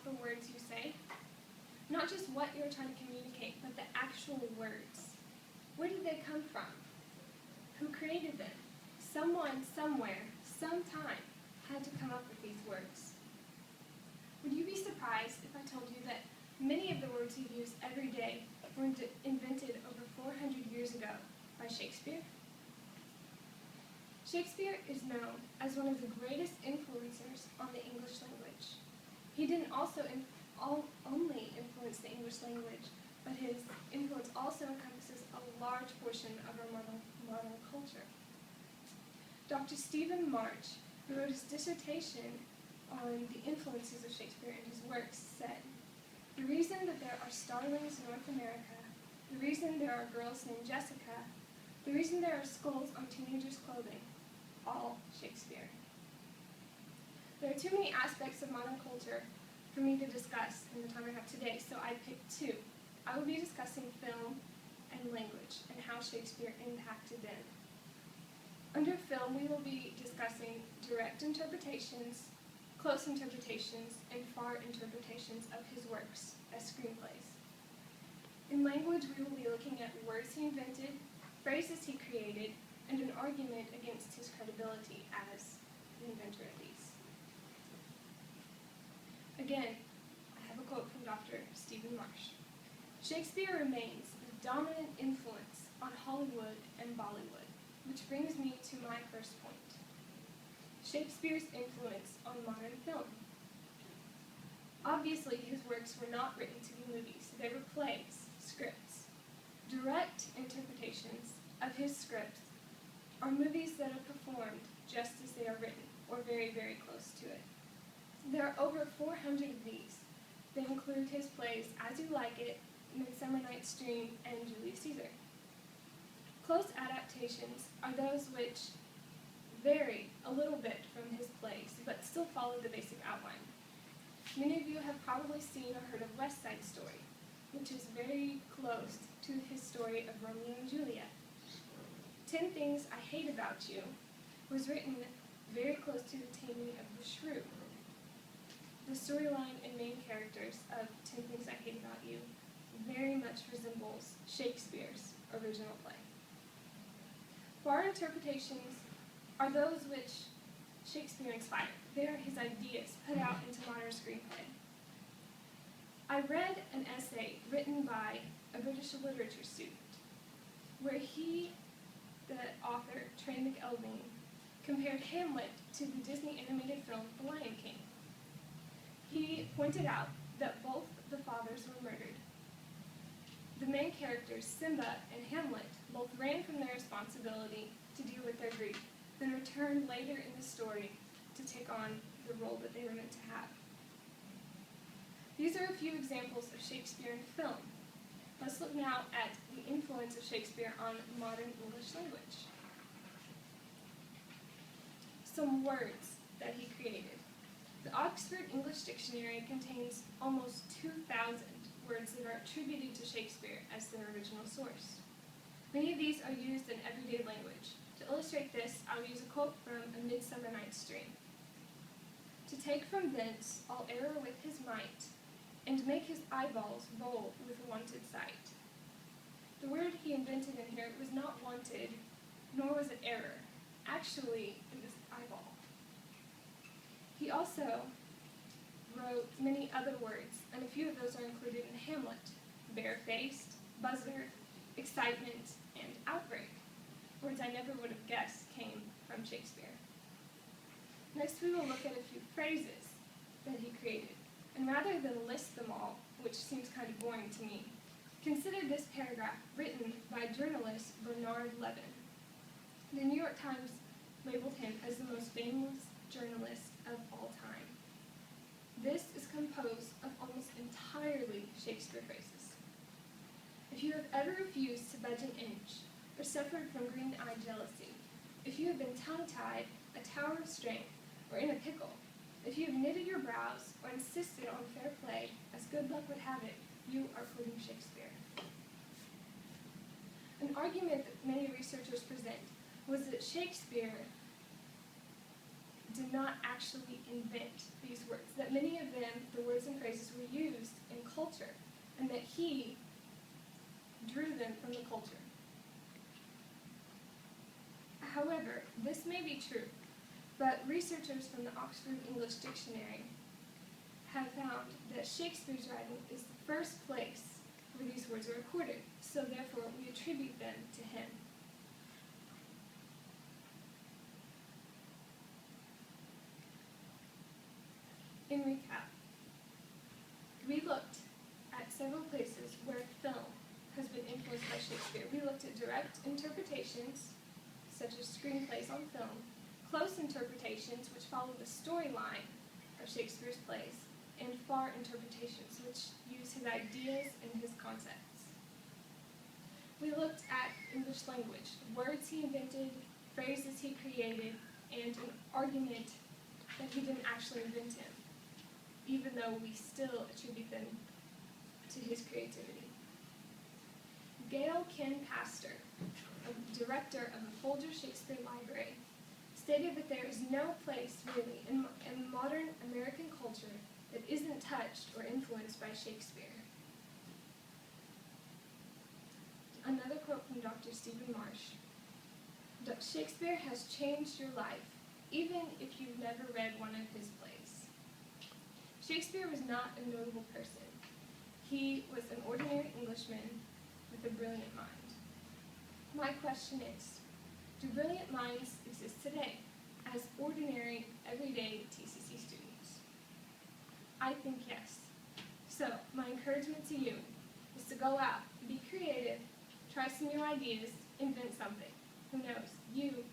about the words you say? Not just what you're trying to communicate, but the actual words. Where did they come from? Who created them? Someone, somewhere, sometime had to come up with these words. Would you be surprised if I told you that many of the words you use every day were invented over 400 years ago by Shakespeare? Shakespeare is known as one of the greatest influencers on the English language. He didn't only influence the English language, but his influence also encompasses a large portion of our modern culture. Dr. Stephen March, who wrote his dissertation on the influences of Shakespeare in his works, said, "The reason that there are starlings in North America, the reason there are girls named Jessica, the reason there are skulls on teenagers' clothing, all Shakespeare." There are too many aspects of modern culture for me to discuss in the time I have today, so I picked two. I will be discussing film and language and how Shakespeare impacted them. Under film, we will be discussing direct interpretations, close interpretations, and far interpretations of his works as screenplays. In language, we will be looking at words he invented, phrases he created, and an argument against his credibility as the inventor of these. Again, I have a quote from Dr. Stephen Marsh. "Shakespeare remains the dominant influence on Hollywood and Bollywood, which brings me to my first point. Shakespeare's influence on modern film. Obviously, his works were not written to be movies. They were plays, scripts. Direct interpretations of his scripts are movies that are performed just as they are written, or very, very close to it. There are over 400 of these. They include his plays As You Like It, Midsummer Night's Dream, and Julius Caesar. Close adaptations are those which vary a little bit from his plays, but still follow the basic outline. Many of you have probably seen or heard of West Side Story, which is very close to his story of Romeo and Juliet. 10 Things I Hate About You was written very close to the Taming of the Shrew. The storyline and main characters of 10 Things I Hate About You very much resembles Shakespeare's original play. Far interpretations are those which Shakespeare inspired. They are his ideas put out into modern screenplay. I read an essay written by a British literature student where he, the author, Trey McElveen, compared Hamlet to the Disney animated film The Lion King. He pointed out that both the fathers were murdered. The main characters, Simba and Hamlet, both ran from their responsibility to deal with their grief, then returned later in the story to take on the role that they were meant to have. These are a few examples of Shakespeare in film. Let's look now at the influence of Shakespeare on modern English language. Some words that he created. The Oxford English Dictionary contains almost 2,000 words that are attributed to Shakespeare as their original source. Many of these are used in everyday language. To illustrate this, I'll use a quote from A Midsummer Night's Dream. "To take from thence all error with his might, and make his eyeballs roll with wonted sight." The word he invented in here was not wanted, nor was it error. Actually, it was eyeball. He also wrote many other words, and a few of those are included in Hamlet: barefaced, buzzard, excitement, and outbreak. Words I never would have guessed came from Shakespeare. Next, we will look at a few phrases that he created. And rather than list them all, which seems kind of boring to me, consider this paragraph written by journalist Bernard Levin. The New York Times labeled him as the most famous journalist of all time. This is composed of almost entirely Shakespeare phrases. "If you have ever refused to budge an inch, or suffered from green-eyed jealousy, if you have been tongue-tied, a tower of strength, or in a pickle, if you have knitted your brows, or insisted on fair play, as good luck would have it, you are quoting Shakespeare." An argument that many researchers present was that Shakespeare did not actually invent these words, that many of them, the words and phrases, were used in culture, and that he drew them from the culture. However, this may be true, but researchers from the Oxford English Dictionary have found that Shakespeare's writing is the first place where these words are recorded, so therefore we attribute them to him. In recap, we looked at several places where film has been influenced by Shakespeare. We looked at direct interpretations, such as screenplays on film, close interpretations, which follow the storyline of Shakespeare's plays, and far interpretations, which use his ideas and his concepts. We looked at English language, words he invented, phrases he created, and an argument that he didn't actually invent him, even though we still attribute them to his creativity. Gail Ken Pastor, a director of the Folger Shakespeare Library, stated that there is no place, really, in modern American culture that isn't touched or influenced by Shakespeare. Another quote from Dr. Stephen Marsh: "Shakespeare has changed your life, even if you've never read one of his plays." Shakespeare was not a notable person. He was an ordinary Englishman with a brilliant mind. My question is, do brilliant minds exist today as ordinary, everyday TCC students? I think yes. So, my encouragement to you is to go out, be creative, try some new ideas, invent something. Who knows? You